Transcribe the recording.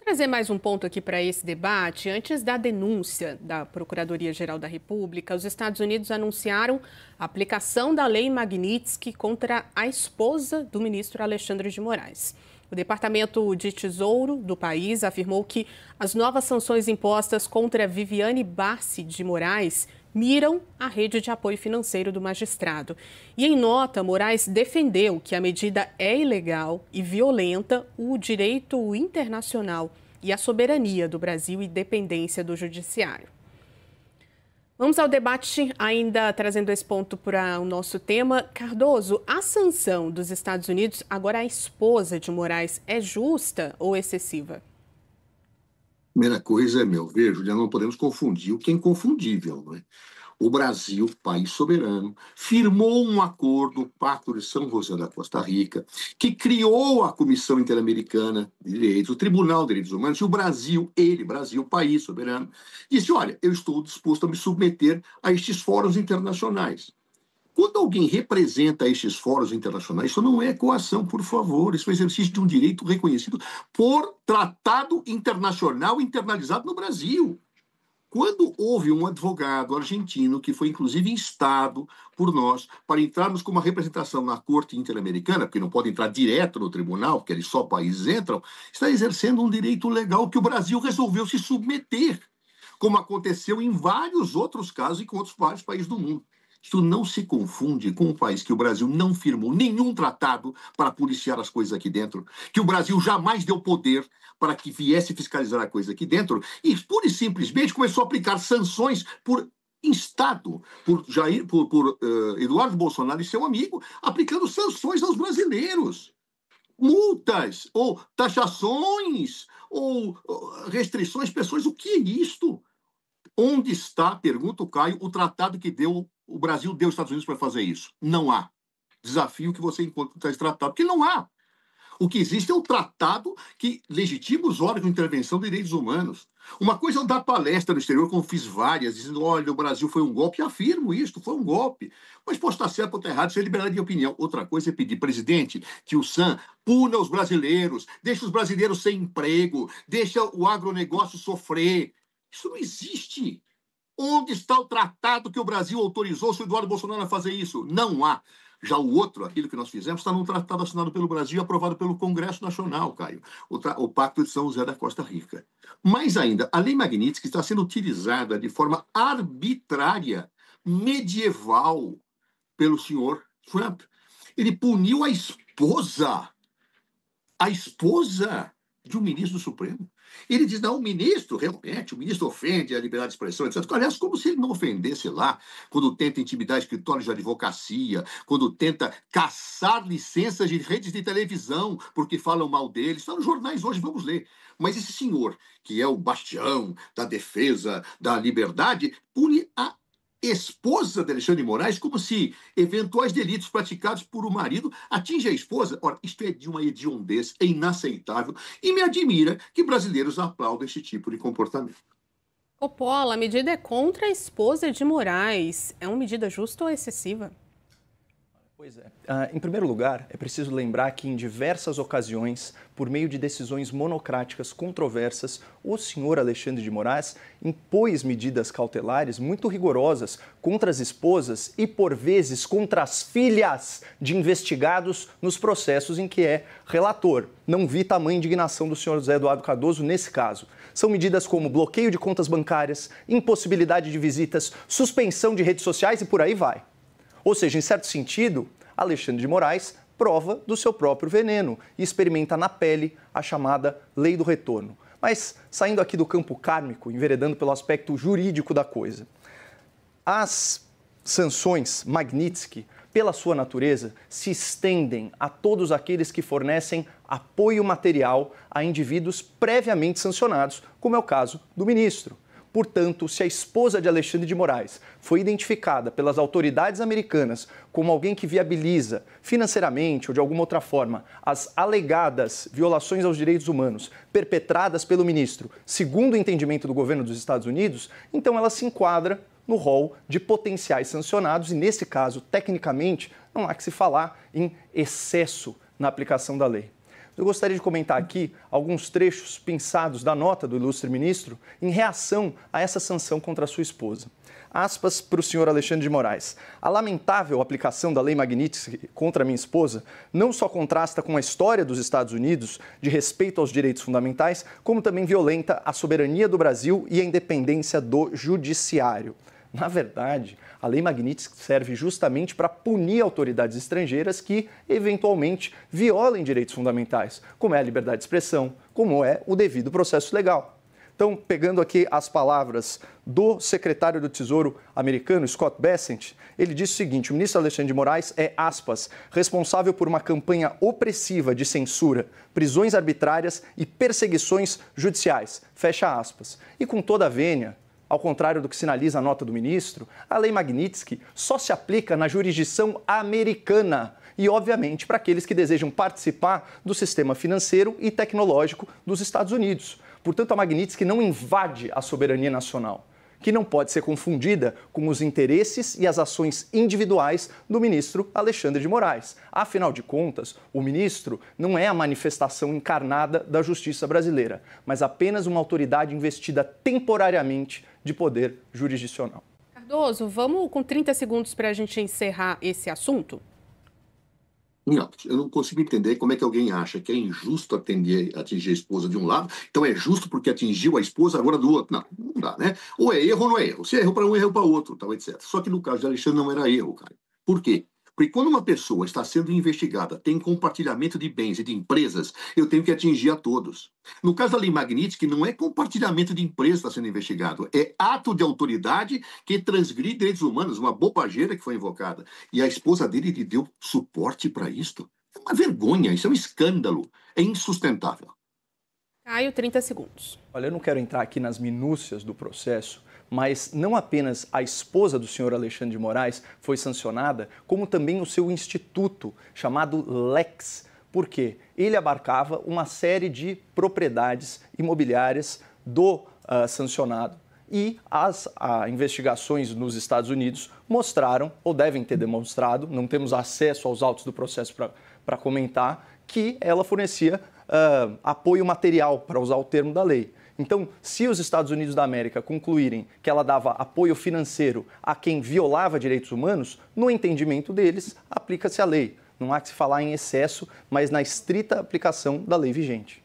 Trazer mais um ponto aqui para esse debate. Antes da denúncia da Procuradoria-Geral da República, os Estados Unidos anunciaram a aplicação da Lei Magnitsky contra a esposa do ministro Alexandre de Moraes. O Departamento de Tesouro do país afirmou que as novas sanções impostas contra Viviane Barsi de Moraes miram a rede de apoio financeiro do magistrado. E em nota, Moraes defendeu que a medida é ilegal e violenta o direito internacional e a soberania do Brasil e dependência do judiciário. Vamos ao debate, ainda trazendo esse ponto para o nosso tema. Cardoso, a sanção dos Estados Unidos, agora a esposa de Moraes, é justa ou excessiva? Primeira coisa, meu ver, Juliana, não podemos confundir o que é inconfundível, não é? O Brasil, país soberano, firmou um acordo, o Pacto de São José da Costa Rica, que criou a Comissão Interamericana de Direitos, o Tribunal de Direitos Humanos, e o Brasil, país soberano, disse, olha, eu estou disposto a me submeter a estes fóruns internacionais. Quando alguém representa estes fóruns internacionais, isso não é coação, por favor, isso é um exercício de um direito reconhecido por tratado internacional internalizado no Brasil. Quando houve um advogado argentino que foi, inclusive, instado por nós para entrarmos com uma representação na Corte Interamericana, porque não pode entrar direto no tribunal, porque só países entram, está exercendo um direito legal que o Brasil resolveu se submeter, como aconteceu em vários outros casos e com outros vários países do mundo. Isso não se confunde com um país que o Brasil não firmou nenhum tratado para policiar as coisas aqui dentro, que o Brasil jamais deu poder para que viesse fiscalizar a coisa aqui dentro, e pura e simplesmente começou a aplicar sanções por instado por Eduardo Bolsonaro e seu amigo, aplicando sanções aos brasileiros. Multas, ou taxações, ou restrições, pessoas. O que é isto? Onde está, pergunta o Caio, o tratado que o Brasil deu aos Estados Unidos para fazer isso? Não há. Desafio que você encontra esse tratado, porque não há. O que existe é o tratado que legitima os órgãos de intervenção de direitos humanos. Uma coisa é eu dar palestra no exterior, como fiz várias, dizendo, olha, o Brasil foi um golpe. E afirmo isso, foi um golpe. Mas posso estar certo ou estar errado, isso é liberdade de opinião. Outra coisa é pedir, presidente, que o SAM puna os brasileiros, deixa os brasileiros sem emprego, deixa o agronegócio sofrer. Isso não existe. Onde está o tratado que o Brasil autorizou o Eduardo Bolsonaro a fazer isso? Não há. Já o outro, aquilo que nós fizemos, está num tratado assinado pelo Brasil e aprovado pelo Congresso Nacional, Caio, o Pacto de São José da Costa Rica. Mais ainda, a Lei Magnitsky está sendo utilizada de forma arbitrária, medieval, pelo senhor Trump. Ele puniu a esposa de um ministro do Supremo. Ele diz, não, o ministro ofende a liberdade de expressão, etc. Aliás, como se ele não ofendesse lá, quando tenta intimidar escritórios de advocacia, quando tenta caçar licenças de redes de televisão, porque falam mal dele. Está nos jornais hoje, vamos ler. Mas esse senhor, que é o bastião da defesa da liberdade, pune a esposa de Alexandre de Moraes, como se eventuais delitos praticados por um marido atingem a esposa. Ora, isto é de uma hediondez, é inaceitável, e me admira que brasileiros aplaudam esse tipo de comportamento. Coppola, a medida é contra a esposa de Moraes. É uma medida justa ou excessiva? Pois é. Em primeiro lugar, é preciso lembrar que em diversas ocasiões, por meio de decisões monocráticas controversas, o senhor Alexandre de Moraes impôs medidas cautelares muito rigorosas contra as esposas e, por vezes, contra as filhas de investigados nos processos em que é relator. Não vi tamanha indignação do senhor José Eduardo Cardoso nesse caso. São medidas como bloqueio de contas bancárias, impossibilidade de visitas, suspensão de redes sociais e por aí vai. Ou seja, em certo sentido, Alexandre de Moraes prova do seu próprio veneno e experimenta na pele a chamada lei do retorno. Mas, saindo aqui do campo kármico, enveredando pelo aspecto jurídico da coisa, as sanções Magnitsky, pela sua natureza, se estendem a todos aqueles que fornecem apoio material a indivíduos previamente sancionados, como é o caso do ministro. Portanto, se a esposa de Alexandre de Moraes foi identificada pelas autoridades americanas como alguém que viabiliza financeiramente ou de alguma outra forma as alegadas violações aos direitos humanos perpetradas pelo ministro, segundo o entendimento do governo dos Estados Unidos, então ela se enquadra no rol de potenciais sancionados e, nesse caso, tecnicamente, não há que se falar em excesso na aplicação da lei. Eu gostaria de comentar aqui alguns trechos pensados da nota do ilustre ministro em reação a essa sanção contra a sua esposa. Aspas para o senhor Alexandre de Moraes. A lamentável aplicação da Lei Magnitsky contra minha esposa não só contrasta com a história dos Estados Unidos de respeito aos direitos fundamentais, como também violenta a soberania do Brasil e a independência do judiciário. Na verdade, a Lei Magnitsky serve justamente para punir autoridades estrangeiras que, eventualmente, violem direitos fundamentais, como é a liberdade de expressão, como é o devido processo legal. Então, pegando aqui as palavras do secretário do Tesouro americano, Scott Bessent, ele disse o seguinte: o ministro Alexandre de Moraes é, aspas, responsável por uma campanha opressiva de censura, prisões arbitrárias e perseguições judiciais, fecha aspas. E com toda a vênia, ao contrário do que sinaliza a nota do ministro, a Lei Magnitsky só se aplica na jurisdição americana e, obviamente, para aqueles que desejam participar do sistema financeiro e tecnológico dos Estados Unidos. Portanto, a Magnitsky não invade a soberania nacional, que não pode ser confundida com os interesses e as ações individuais do ministro Alexandre de Moraes. Afinal de contas, o ministro não é a manifestação encarnada da justiça brasileira, mas apenas uma autoridade investida temporariamente de poder jurisdicional. Cardoso, vamos com 30 segundos para a gente encerrar esse assunto? Não, eu não consigo entender como é que alguém acha que é injusto atingir a esposa de um lado, então é justo porque atingiu a esposa agora do outro. Não, não dá, né? Ou é erro ou não é erro. Se é erro para um, é erro para outro, tal, etc. Só que no caso de Alexandre não era erro, cara. Por quê? Porque quando uma pessoa está sendo investigada, tem compartilhamento de bens e de empresas, eu tenho que atingir a todos. No caso da Lei Magnitsky, não é compartilhamento de empresas que está sendo investigado, é ato de autoridade que transgride direitos humanos, uma bobageira que foi invocada. E a esposa dele lhe deu suporte para isto? É uma vergonha, isso é um escândalo, é insustentável. Caio, 30 segundos. Olha, eu não quero entrar aqui nas minúcias do processo, mas não apenas a esposa do senhor Alexandre de Moraes foi sancionada, como também o seu instituto, chamado Lex. Por quê? Ele abarcava uma série de propriedades imobiliárias do sancionado e as investigações nos Estados Unidos mostraram, ou devem ter demonstrado, não temos acesso aos autos do processo para comentar, que ela fornecia apoio material, para usar o termo da lei. Então, se os Estados Unidos da América concluírem que ela dava apoio financeiro a quem violava direitos humanos, no entendimento deles, aplica-se a lei. Não há que se falar em excesso, mas na estrita aplicação da lei vigente.